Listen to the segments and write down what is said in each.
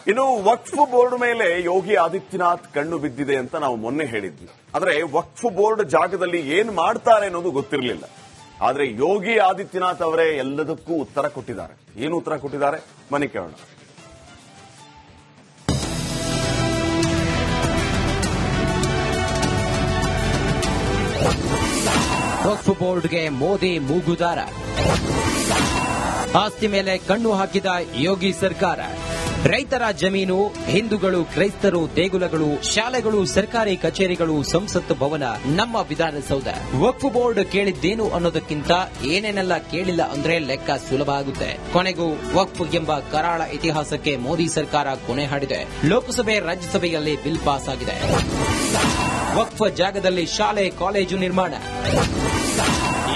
ಇನ್ನು ವಕ್ಫ್ ಬೋರ್ಡ್ ಮೇಲೆ ಯೋಗಿ ಆದಿತ್ಯನಾಥ್ ಕಣ್ಣು ಬಿದ್ದಿದೆ ಅಂತ ನಾವು ಮೊನ್ನೆ ಹೇಳಿದ್ವಿ. ಆದರೆ ವಕ್ಫ್ ಬೋರ್ಡ್ ಜಾಗದಲ್ಲಿ ಏನ್ ಮಾಡ್ತಾರೆ ಅನ್ನೋದು ಗೊತ್ತಿರಲಿಲ್ಲ. ಆದ್ರೆ ಯೋಗಿ ಆದಿತ್ಯನಾಥ್ ಅವರೇ ಎಲ್ಲದಕ್ಕೂ ಉತ್ತರ ಕೊಟ್ಟಿದ್ದಾರೆ. ಏನು ಉತ್ತರ ಕೊಟ್ಟಿದ್ದಾರೆ ಬನ್ನಿ ಕೇಳೋಣ. ವಕ್ಫ್ ಬೋರ್ಡ್ಗೆ ಮೋದಿ ಮೂಗುದಾರ, ಆಸ್ತಿ ಮೇಲೆ ಕಣ್ಣು ಹಾಕಿದ ಯೋಗಿ ಸರ್ಕಾರ. ರೈತರ ಜಮೀನು, ಹಿಂದೂಗಳು, ಕ್ರೈಸ್ತರು, ದೇಗುಲಗಳು, ಶಾಲೆಗಳು, ಸರ್ಕಾರಿ ಕಚೇರಿಗಳು, ಸಂಸತ್ ಭವನ, ನಮ್ಮ ವಿಧಾನಸೌಧ. ವಕ್ಫ್ ಬೋರ್ಡ್ ಕೇಳಿದ್ದೇನು ಅನ್ನೋದಕ್ಕಿಂತ ಏನೇನೆಲ್ಲ ಕೇಳಿಲ್ಲ ಅಂದ್ರೆ ಲೆಕ್ಕ ಸುಲಭ ಆಗುತ್ತೆ. ಕೊನೆಗೂ ವಕ್ಫ್ ಎಂಬ ಕರಾಳ ಇತಿಹಾಸಕ್ಕೆ ಮೋದಿ ಸರ್ಕಾರ ಕೊನೆ ಹಾಡಿದೆ. ಲೋಕಸಭೆ, ರಾಜ್ಯಸಭೆಯಲ್ಲಿ ಬಿಲ್ ಪಾಸ್ ಆಗಿದೆ. ವಕ್ಫ್ ಜಾಗದಲ್ಲಿ ಶಾಲೆ, ಕಾಲೇಜು ನಿರ್ಮಾಣ.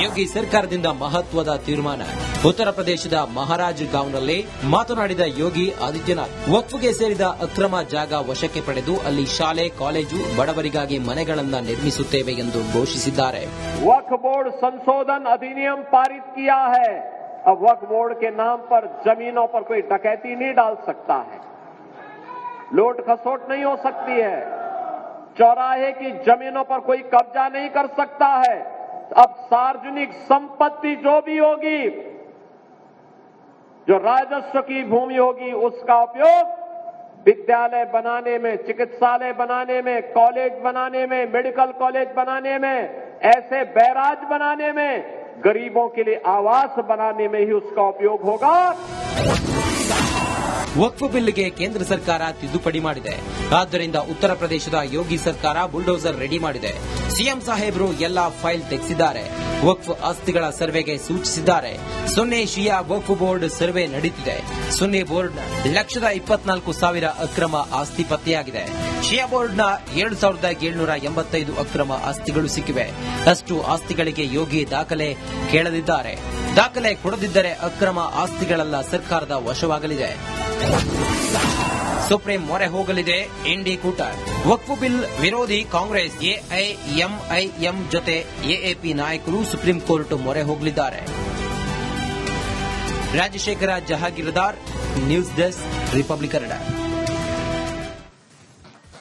ಯೋಗಿ ಸರ್ಕಾರದಿಂದ ಮಹತ್ವದ ತೀರ್ಮಾನ. ಉತ್ತರ ಪ್ರದೇಶದ ಮಹಾರಾಜ್ ಗಾಂವ್ನಲ್ಲಿ ಮಾತನಾಡಿದ ಯೋಗಿ ಆದಿತ್ಯನಾಥ್, ವಕ್ಫ್ಗೆ ಸೇರಿದ ಅಕ್ರಮ ಜಾಗ ವಶಕ್ಕೆ ಪಡೆದು ಅಲ್ಲಿ ಶಾಲೆ, ಕಾಲೇಜು, ಬಡವರಿಗಾಗಿ ಮನೆಗಳನ್ನ ನಿರ್ಮಿಸುತ್ತೇವೆ ಎಂದು ಘೋಷಿಸಿದ್ದಾರೆ. वक्फ बोर्ड संशोधन अधिनियम पारित किया है. अब वक्फ बोर्ड के नाम पर जमीनों पर कोई डकैती नहीं डाल सकता है, लूट खसोट नहीं हो सकती है, चौराहे की जमीनों पर कोई कब्जा नहीं कर सकता है. अब सार्वजनिक संपत्ति जो भी होगी, जो राजस्व की भूमि होगी, उसका उपयोग विद्यालय बनाने में, चिकित्सालय बनाने में, कॉलेज बनाने में, मेडिकल कॉलेज बनाने में, ऐसे बैराज बनाने में, गरीबों के लिए आवास बनाने में ही उसका उपयोग होगा. ವಕ್ಫ್ ಬಿಲ್ಗೆ ಕೇಂದ್ರ ಸರ್ಕಾರ ತಿದ್ದುಪಡಿ ಮಾಡಿದೆ. ಆದ್ದರಿಂದ ಉತ್ತರ ಪ್ರದೇಶದ ಯೋಗಿ ಸರ್ಕಾರ ಬುಲ್ಡೋಸರ್ ರೆಡಿ ಮಾಡಿದೆ. ಸಿಎಂ ಸಾಹೇಬರು ಎಲ್ಲಾ ಫೈಲ್ ತೆಗೆಸಿದ್ದಾರೆ. ವಕ್ಫ್ ಆಸ್ತಿಗಳ ಸರ್ವೆಗೆ ಸೂಚಿಸಿದ್ದಾರೆ. ಸುನ್ನಿ ಶಿಯಾ ವಕ್ಫ್ ಬೋರ್ಡ್ ಸರ್ವೆ ನಡೆಯುತ್ತಿದೆ. ಸುನ್ನಿ ಬೋರ್ಡ್ನ 1,24,000 ಅಕ್ರಮ ಆಸ್ತಿ ಪತ್ತೆಯಾಗಿದೆ. ಶಿಯಾ ಬೋರ್ಡ್ನ 7,785 ಅಕ್ರಮ ಆಸ್ತಿಗಳು ಸಿಕ್ಕಿವೆ. ಅಷ್ಟು ಆಸ್ತಿಗಳಿಗೆ ಯೋಗಿ ದಾಖಲೆ ಕೇಳದಿದ್ದಾರೆ. ದಾಖಲೆ ಕೊಡದಿದ್ದರೆ ಅಕ್ರಮ ಆಸ್ತಿಗಳೆಲ್ಲ ಸರ್ಕಾರದ ವಶವಾಗಲಿದೆ. ಸುಪ್ರೀಂ ಮೊರೆ ಹೋಗಲಿದೆ ಇಂಡಿ ಕೂಟ. ವಕ್ಫ್ ಬಿಲ್ ವಿರೋಧಿ ಕಾಂಗ್ರೆಸ್, ಎಐಎಂಐಎಂ ಜೊತೆ ಎಎಪಿ ನಾಯಕರು ಸುಪ್ರೀಂ ಕೋರ್ಟ್ ಮೊರೆ ಹೋಗಲಿದ್ದಾರೆ. Rajashekhar Jahagirdar, news desk, Republic Kannada.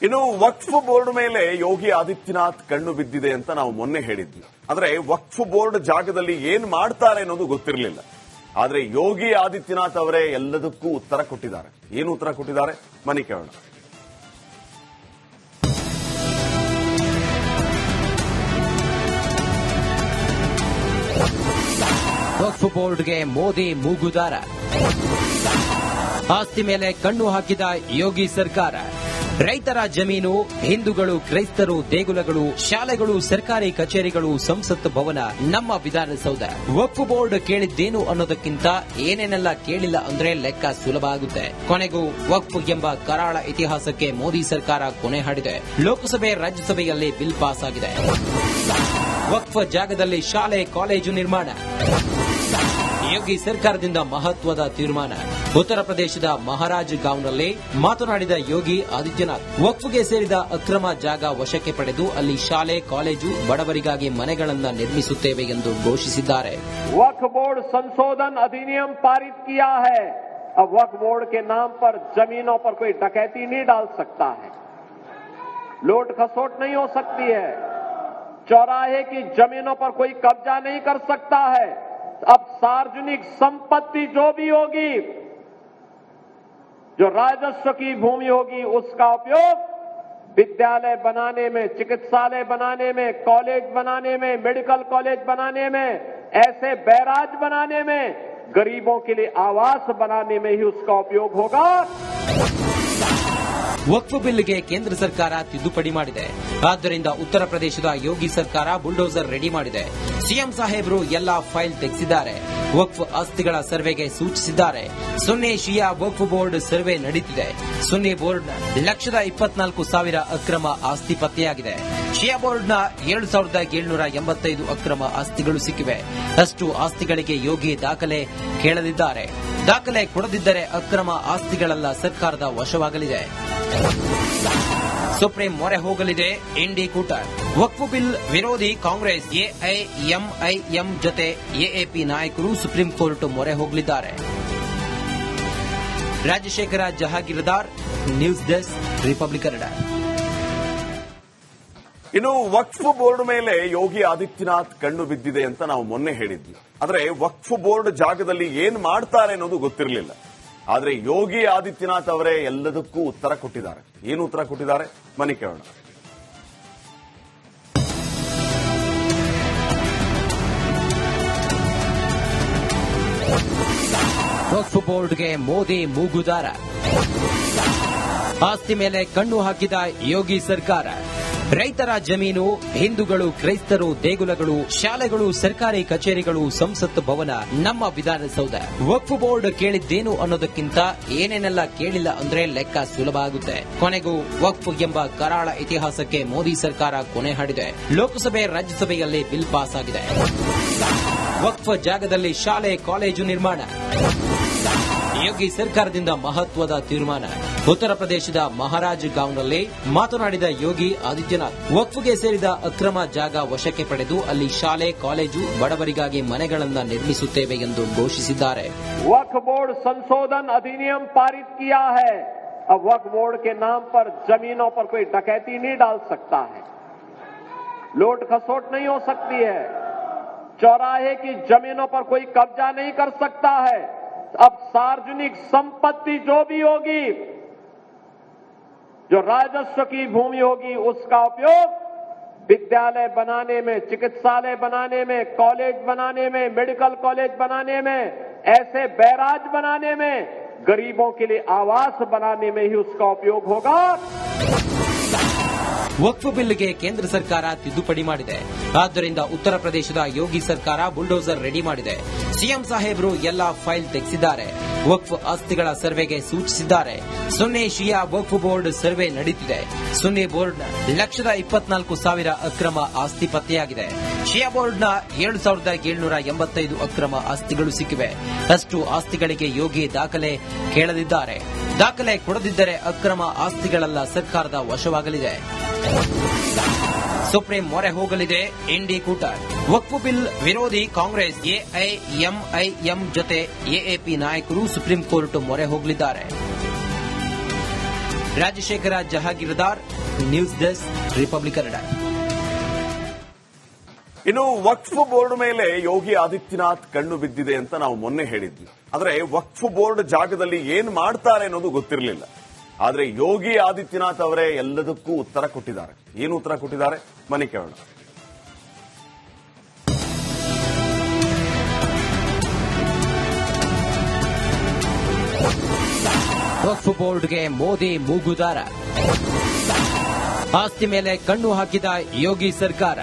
ಇನ್ನು ವಕ್ಫ್ ಬೋರ್ಡ್ ಮೇಲೆ ಯೋಗಿ ಆದಿತ್ಯನಾಥ್ ಕಣ್ಣು ಬಿದ್ದಿದೆ ಅಂತ ನಾವು ಮೊನ್ನೆ ಹೇಳಿದ್ವಿ. ಆದರೆ ವಕ್ಫ್ ಬೋರ್ಡ್ ಜಾಗದಲ್ಲಿ ಏನ್ ಮಾಡ್ತಾರೆ ಅನ್ನೋದು ಗೊತ್ತಿರಲಿಲ್ಲ. ಆದ್ರೆ ಯೋಗಿ ಆದಿತ್ಯನಾಥ್ ಅವರೇ ಎಲ್ಲದಕ್ಕೂ ಉತ್ತರ ಕೊಟ್ಟಿದ್ದಾರೆ. ಏನು ಉತ್ತರ ಕೊಟ್ಟಿದ್ದಾರೆ ಬನ್ನಿ ಕೇಳೋಣ. ವಕ್ಫ್ ಬೋರ್ಡ್ಗೆ ಮೋದಿ ಮೂಗುದಾರ, ಆಸ್ತಿ ಮೇಲೆ ಕಣ್ಣು ಹಾಕಿದ ಯೋಗಿ ಸರ್ಕಾರ. ರೈತರ ಜಮೀನು, ಹಿಂದೂಗಳು, ಕ್ರೈಸ್ತರು, ದೇಗುಲಗಳು, ಶಾಲೆಗಳು, ಸರ್ಕಾರಿ ಕಚೇರಿಗಳು, ಸಂಸತ್ ಭವನ, ನಮ್ಮ ವಿಧಾನಸೌಧ. ವಕ್ಫ್ ಬೋರ್ಡ್ ಕೇಳಿದ್ದೇನು ಅನ್ನೋದಕ್ಕಿಂತ ಏನೇನೆಲ್ಲ ಕೇಳಿಲ್ಲ ಅಂದ್ರೆ ಲೆಕ್ಕ ಸುಲಭ ಆಗುತ್ತೆ. ಕೊನೆಗೂ ವಕ್ಫ್ ಎಂಬ ಕರಾಳ ಇತಿಹಾಸಕ್ಕೆ ಮೋದಿ ಸರ್ಕಾರ ಕೊನೆ ಹಾಡಿದೆ. ಲೋಕಸಭೆ, ರಾಜ್ಯಸಭೆಯಲ್ಲಿ ಬಿಲ್ ಪಾಸ್ ಆಗಿದೆ. ವಕ್ಫ್ ಜಾಗದಲ್ಲಿ ಶಾಲೆ, ಕಾಲೇಜು ನಿರ್ಮಾಣ. ಯೋಗಿ ಸರ್ಕಾರದಿಂದ ಮಹತ್ವದ ತೀರ್ಮಾನ. ಉತ್ತರ ಪ್ರದೇಶದ ಮಹಾರಾಜ್ ಗಾಂವ್ನಲ್ಲಿ ಮಾತನಾಡಿದ ಯೋಗಿ ಆದಿತ್ಯನಾಥ್, ವಕ್ಫ್ಗೆ ಸೇರಿದ ಅಕ್ರಮ ಜಾಗ ವಶಕ್ಕೆ ಪಡೆದು ಅಲ್ಲಿ ಶಾಲೆ, ಕಾಲೇಜು, ಬಡವರಿಗಾಗಿ ಮನೆಗಳನ್ನ ನಿರ್ಮಿಸುತ್ತೇವೆ ಎಂದು ಘೋಷಿಸಿದ್ದಾರೆ. वक्फ बोर्ड संशोधन अधिनियम पारित किया है. अब वक्फ बोर्ड के नाम पर जमीनों पर कोई डकैती नहीं डाल सकता है, लूट खसोट नहीं हो सकती है, चौराहे की जमीनों पर कोई कब्जा नहीं कर सकता है. अब सार्वजनिक संपत्ति जो भी होगी, जो राजस्व की भूमि होगी, उसका उपयोग विद्यालय बनाने में, चिकित्सालय बनाने में, कॉलेज बनाने में, मेडिकल कॉलेज बनाने में, ऐसे बैराज बनाने में, गरीबों के लिए आवास बनाने में ही उसका उपयोग होगा. ವಕ್ಫ್ ಬಿಲ್ಗೆ ಕೇಂದ್ರ ಸರ್ಕಾರ ತಿದ್ದುಪಡಿ ಮಾಡಿದೆ. ಆದ್ದರಿಂದ ಉತ್ತರ ಪ್ರದೇಶದ ಯೋಗಿ ಸರ್ಕಾರ ಬುಲ್ಡೋಸರ್ ರೆಡಿ ಮಾಡಿದೆ. ಸಿಎಂ ಸಾಹೇಬರು ಎಲ್ಲಾ ಫೈಲ್ ತೆಗೆಸಿದ್ದಾರೆ. ವಕ್ಫ್ ಆಸ್ತಿಗಳ ಸರ್ವೆಗೆ ಸೂಚಿಸಿದ್ದಾರೆ. ಸುನ್ನಿ ಶಿಯಾ ವಕ್ಫ್ ಬೋರ್ಡ್ ಸರ್ವೆ ನಡೆಯುತ್ತಿದೆ. ಸುನ್ನಿ ಬೋರ್ಡ್ನ 1,24,000 ಅಕ್ರಮ ಆಸ್ತಿ ಪತ್ತೆಯಾಗಿದೆ. ಶಿಯಾ ಬೋರ್ಡ್ನ 7,785 ಅಕ್ರಮ ಆಸ್ತಿಗಳು ಸಿಕ್ಕಿವೆ. ಅಷ್ಟು ಆಸ್ತಿಗಳಿಗೆ ಯೋಗಿ ದಾಖಲೆ ಕೇಳದಿದ್ದಾರೆ. ದಾಖಲೆ ಕೊಡದಿದ್ದರೆ ಅಕ್ರಮ ಆಸ್ತಿಗಳೆಲ್ಲ ಸರ್ಕಾರದ ವಶವಾಗಲಿದೆ. ಸುಪ್ರೀಂ ಮೊರೆ ಹೋಗಲಿದೆ ಇಂಡಿ ಕೂಟ. ವಕ್ಫ್ ಬಿಲ್ ವಿರೋಧಿ ಕಾಂಗ್ರೆಸ್, ಎಐಎಂಐಎಂ ಜೊತೆ ಎಎಪಿ ನಾಯಕರು ಸುಪ್ರೀಂ ಕೋರ್ಟ್ ಮೊರೆ ಹೋಗಲಿದ್ದಾರೆ. Rajashekhar Jahagirdar, news desk, Republic Kannada. ಇನ್ನು ವಕ್ಫ್ ಬೋರ್ಡ್ ಮೇಲೆ ಯೋಗಿ ಆದಿತ್ಯನಾಥ್ ಕಣ್ಣು ಬಿದ್ದಿದೆ ಅಂತ ನಾವು ಮೊನ್ನೆ ಹೇಳಿದ್ವಿ. ಆದರೆ ವಕ್ಫ್ ಬೋರ್ಡ್ ಜಾಗದಲ್ಲಿ ಏನ್ ಮಾಡ್ತಾರೆ ಅನ್ನೋದು ಗೊತ್ತಿರಲಿಲ್ಲ. ಆದರೆ ಯೋಗಿ ಆದಿತ್ಯನಾಥ್ ಅವರೇ ಎಲ್ಲದಕ್ಕೂ ಉತ್ತರ ಕೊಟ್ಟಿದ್ದಾರೆ. ಏನು ಉತ್ತರ ಕೊಟ್ಟಿದ್ದಾರೆ ಬನ್ನಿ ಕೇಳೋಣ. ವಕ್ಫ್ ಬೋರ್ಡ್ಗೆ ಮೋದಿ ಮೂಗುದಾರ. ಆಸ್ತಿ ಮೇಲೆ ಕಣ್ಣು ಹಾಕಿದ ಯೋಗಿ ಸರ್ಕಾರ. ರೈತರ ಜಮೀನು, ಹಿಂದೂಗಳು, ಕ್ರೈಸ್ತರು, ದೇಗುಲಗಳು, ಶಾಲೆಗಳು, ಸರ್ಕಾರಿ ಕಚೇರಿಗಳು, ಸಂಸತ್ ಭವನ, ನಮ್ಮ ವಿಧಾನಸೌಧ. ವಕ್ಫ್ ಬೋರ್ಡ್ ಕೇಳಿದ್ದೇನು ಅನ್ನೋದಕ್ಕಿಂತ ಏನೇನೆಲ್ಲ ಕೇಳಿಲ್ಲ ಅಂದ್ರೆ ಲೆಕ್ಕ ಸುಲಭ ಆಗುತ್ತೆ. ಕೊನೆಗೂ ವಕ್ಫ್ ಎಂಬ ಕರಾಳ ಇತಿಹಾಸಕ್ಕೆ ಮೋದಿ ಸರ್ಕಾರ ಕೊನೆ ಹಾಡಿದೆ. ಲೋಕಸಭೆ, ರಾಜ್ಯಸಭೆಯಲ್ಲಿ ಬಿಲ್ ಪಾಸ್ ಆಗಿದೆ. ವಕ್ಫ್ ಜಾಗದಲ್ಲಿ ಶಾಲೆ, ಕಾಲೇಜು ನಿರ್ಮಾಣ. ಯೋಗಿ ಸರ್ಕಾರದಿಂದ ಮಹತ್ವದ ತೀರ್ಮಾನ. ಉತ್ತರ ಪ್ರದೇಶದ ಮಹಾರಾಜ್ ಗಾಂವ್ನಲ್ಲಿ ಮಾತನಾಡಿದ ಯೋಗಿ ಆದಿತ್ಯನಾಥ್, ವಕ್ಫ್ಗೆ ಸೇರಿದ ಅಕ್ರಮ ಜಾಗ ವಶಕ್ಕೆ ಪಡೆದು ಅಲ್ಲಿ ಶಾಲೆ, ಕಾಲೇಜು, ಬಡವರಿಗಾಗಿ ಮನೆಗಳನ್ನು ನಿರ್ಮಿಸುತ್ತೇವೆ ಎಂದು ಘೋಷಿಸಿದ್ದಾರೆ. वक्फ बोर्ड संशोधन अधिनियम पारित किया है. अब वक्फ बोर्ड के नाम पर जमीनों पर कोई डकैती नहीं डाल सकता है, लूट खसोट नहीं हो सकती है, चौराहे की जमीनों पर कोई कब्जा नहीं कर सकता है. अब सार्वजनिक संपत्ति जो भी होगी, जो राजस्व की भूमि होगी, उसका उपयोग विद्यालय बनाने में, चिकित्सालय बनाने में, कॉलेज बनाने में, मेडिकल कॉलेज बनाने में, ऐसे बैराज बनाने में, गरीबों के लिए आवास बनाने में ही उसका उपयोग होगा. ವಕ್ಫ್ ಬಿಲ್ಗೆ ಕೇಂದ್ರ ಸರ್ಕಾರ ತಿದ್ದುಪಡಿ ಮಾಡಿದೆ. ಆದ್ದರಿಂದ ಉತ್ತರ ಪ್ರದೇಶದ ಯೋಗಿ ಸರ್ಕಾರ ಬುಲ್ಡೋಸರ್ ರೆಡಿ ಮಾಡಿದೆ. ಸಿಎಂ ಸಾಹೇಬರು ಎಲ್ಲಾ ಫೈಲ್ ತೆಗೆಸಿದ್ದಾರೆ. ವಕ್ಫ್ ಆಸ್ತಿಗಳ ಸರ್ವೆಗೆ ಸೂಚಿಸಿದ್ದಾರೆ. ಸುನ್ನಿ ಶಿಯಾ ವಕ್ಫ್ ಬೋರ್ಡ್ ಸರ್ವೆ ನಡೆಯುತ್ತಿದೆ. ಸುನ್ನಿ ಬೋರ್ಡ್ನ 1,24,000 ಅಕ್ರಮ ಆಸ್ತಿ ಪತ್ತೆಯಾಗಿದೆ. ಶಿಯಾ ಬೋರ್ಡ್ನ 7,785 ಅಕ್ರಮ ಆಸ್ತಿಗಳು ಸಿಕ್ಕಿವೆ. ಅಷ್ಟು ಆಸ್ತಿಗಳಿಗೆ ಯೋಗಿ ದಾಖಲೆ ಕೇಳದಿದ್ದಾರೆ. ದಾಖಲೆ ಕೊಡದಿದ್ದರೆ ಅಕ್ರಮ ಆಸ್ತಿಗಳೆಲ್ಲ ಸರ್ಕಾರದ ವಶವಾಗಲಿದೆ. ಸುಪ್ರೀಂ ಮೊರೆ ಹೋಗಲಿದೆ ಇಂಡಿ ಕೂಟ. ವಕ್ಫ್ ಬಿಲ್ ವಿರೋಧಿ ಕಾಂಗ್ರೆಸ್, ಎಐಎಂಐಎಂ ಜೊತೆ ಎಎಪಿ ನಾಯಕರು ಸುಪ್ರೀಂ ಕೋರ್ಟ್ ಮೊರೆ ಹೋಗಲಿದ್ದಾರೆ. Rajashekhar Jahagirdar, news desk, Republic Kannada. ಇನ್ನು ವಕ್ಫ್ ಬೋರ್ಡ್ ಮೇಲೆ ಯೋಗಿ ಆದಿತ್ಯನಾಥ್ ಕಣ್ಣು ಬಿದ್ದಿದೆ ಅಂತ ನಾವು ಮೊನ್ನೆ ಹೇಳಿದ್ವಿ. ಆದರೆ ವಕ್ಫ್ ಬೋರ್ಡ್ ಜಾಗದಲ್ಲಿ ಏನ್ ಮಾಡ್ತಾರೆ ಅನ್ನೋದು ಗೊತ್ತಿರಲಿಲ್ಲ. ಆದರೆ ಯೋಗಿ ಆದಿತ್ಯನಾಥ್ ಅವರೇ ಎಲ್ಲದಕ್ಕೂ ಉತ್ತರ ಕೊಟ್ಟಿದ್ದಾರೆ. ಏನು ಉತ್ತರ ಕೊಟ್ಟಿದ್ದಾರೆ ಬನ್ನಿ ಕೇಳೋಣ. ವಕ್ಫ್ ಬೋರ್ಡ್ಗೆ ಮೋದಿ ಮೂಗುದಾರ. ಆಸ್ತಿ ಮೇಲೆ ಕಣ್ಣು ಹಾಕಿದ ಯೋಗಿ ಸರ್ಕಾರ.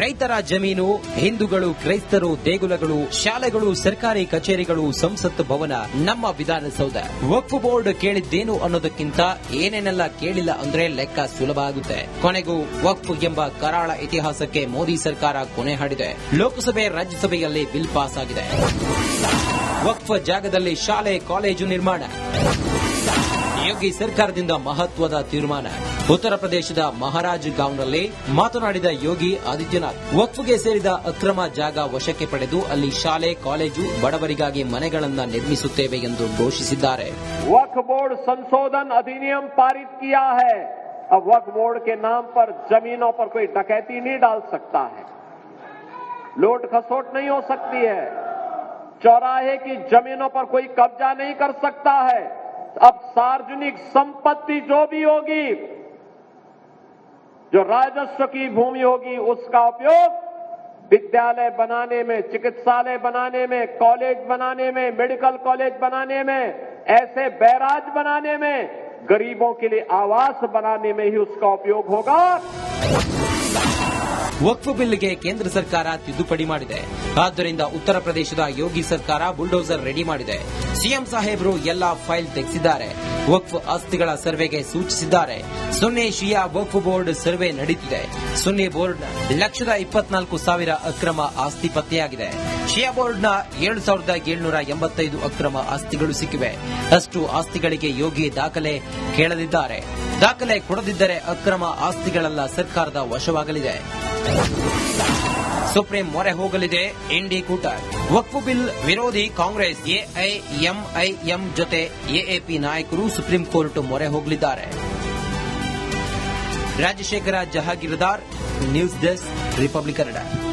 ರೈತರ ಜಮೀನು, ಹಿಂದೂಗಳು, ಕ್ರೈಸ್ತರು, ದೇಗುಲಗಳು, ಶಾಲೆಗಳು, ಸರ್ಕಾರಿ ಕಚೇರಿಗಳು, ಸಂಸತ್ ಭವನ, ನಮ್ಮ ವಿಧಾನಸೌಧ. ವಕ್ಫ್ ಬೋರ್ಡ್ ಕೇಳಿದ್ದೇನು ಅನ್ನೋದಕ್ಕಿಂತ ಏನೇನೆಲ್ಲ ಕೇಳಿಲ್ಲ ಅಂದ್ರೆ ಲೆಕ್ಕ ಸುಲಭ ಆಗುತ್ತೆ. ಕೊನೆಗೂ ವಕ್ಫ್ ಎಂಬ ಕರಾಳ ಇತಿಹಾಸಕ್ಕೆ ಮೋದಿ ಸರ್ಕಾರ ಕೊನೆ ಹಾಡಿದೆ. ಲೋಕಸಭೆ, ರಾಜ್ಯಸಭೆಯಲ್ಲಿ ಬಿಲ್ ಪಾಸ್ ಆಗಿದೆ. ವಕ್ಫ್ ಜಾಗದಲ್ಲಿ ಶಾಲೆ, ಕಾಲೇಜು ನಿರ್ಮಾಣ. ಯೋಗಿ ಸರ್ಕಾರದಿಂದ ಮಹತ್ವದ ತೀರ್ಮಾನ. ಉತ್ತರ ಪ್ರದೇಶದ ಮಹಾರಾಜ್ ಗಾಂವ್ನಲ್ಲಿ ಮಾತನಾಡಿದ ಯೋಗಿ ಆದಿತ್ಯನಾಥ್, ವಕ್ಫ್ಗೆ ಸೇರಿದ ಅಕ್ರಮ ಜಾಗ ವಶಕ್ಕೆ ಪಡೆದು ಅಲ್ಲಿ ಶಾಲೆ, ಕಾಲೇಜು, ಬಡವರಿಗಾಗಿ ಮನೆಗಳನ್ನು ನಿರ್ಮಿಸುತ್ತೇವೆ ಎಂದು ಘೋಷಿಸಿದ್ದಾರೆ. वक्फ बोर्ड संशोधन अधिनियम पारित किया है. अब वक्फ बोर्ड के नाम पर जमीनों पर कोई डकैती नहीं डाल सकता है, लूट खसोट नहीं हो सकती है, चौराहे की जमीनों पर कोई कब्जा नहीं कर सकता है. अब सार्वजनिक संपत्ति जो भी होगी, जो राजस्व की भूमि होगी, उसका उपयोग विद्यालय बनाने में, चिकित्सालय बनाने में, कॉलेज बनाने में, मेडिकल कॉलेज बनाने में, ऐसे बैराज बनाने में, गरीबों के लिए आवास बनाने में ही उसका उपयोग होगा. ವಕ್ಫ್ ಬಿಲ್ಗೆ ಕೇಂದ್ರ ಸರ್ಕಾರ ತಿದ್ದುಪಡಿ ಮಾಡಿದೆ. ಆದ್ದರಿಂದ ಉತ್ತರ ಪ್ರದೇಶದ ಯೋಗಿ ಸರ್ಕಾರ ಬುಲ್ಡೋಸರ್ ರೆಡಿ ಮಾಡಿದೆ. ಸಿಎಂ ಸಾಹೇಬರು ಎಲ್ಲಾ ಫೈಲ್ ತೆಗೆಸಿದ್ದಾರೆ. ವಕ್ಫ್ ಆಸ್ತಿಗಳ ಸರ್ವೆಗೆ ಸೂಚಿಸಿದ್ದಾರೆ. ಸುನ್ನಿ ಶಿಯಾ ವಕ್ಫ್ ಬೋರ್ಡ್ ಸರ್ವೆ ನಡೆಯುತ್ತಿದೆ. ಸುನ್ನಿ ಬೋರ್ಡ್ನ 1,24,000 ಅಕ್ರಮ ಆಸ್ತಿ ಪತ್ತೆಯಾಗಿದೆ. ಶಿಯಾ ಬೋರ್ಡ್ನ 7,785 ಅಕ್ರಮ ಆಸ್ತಿಗಳು ಸಿಕ್ಕಿವೆ. ಅಷ್ಟು ಆಸ್ತಿಗಳಿಗೆ ಯೋಗಿ ದಾಖಲೆ ಕೇಳದಿದ್ದಾರೆ. ದಾಖಲೆ ಕೊಡದಿದ್ದರೆ ಅಕ್ರಮ ಆಸ್ತಿಗಳೆಲ್ಲ ಸರ್ಕಾರದ ವಶವಾಗಲಿದೆ. ಸುಪ್ರೀಂ ಮೊರೆ ಹೋಗಲಿದೆ ಇಂಡಿ ಕೂಟ. ವಕ್ಫ್ ಬಿಲ್ ವಿರೋಧಿ ಕಾಂಗ್ರೆಸ್ ಎಐಎಂಐಎಂ ಜೊತೆ ಎಎಪಿ ನಾಯಕರು ಸುಪ್ರೀಂ ಕೋರ್ಟ್ ಮೊರೆ ಹೋಗಲಿದ್ದಾರೆ. Rajashekhar Jahagirdar, news desk, Republic Kannada.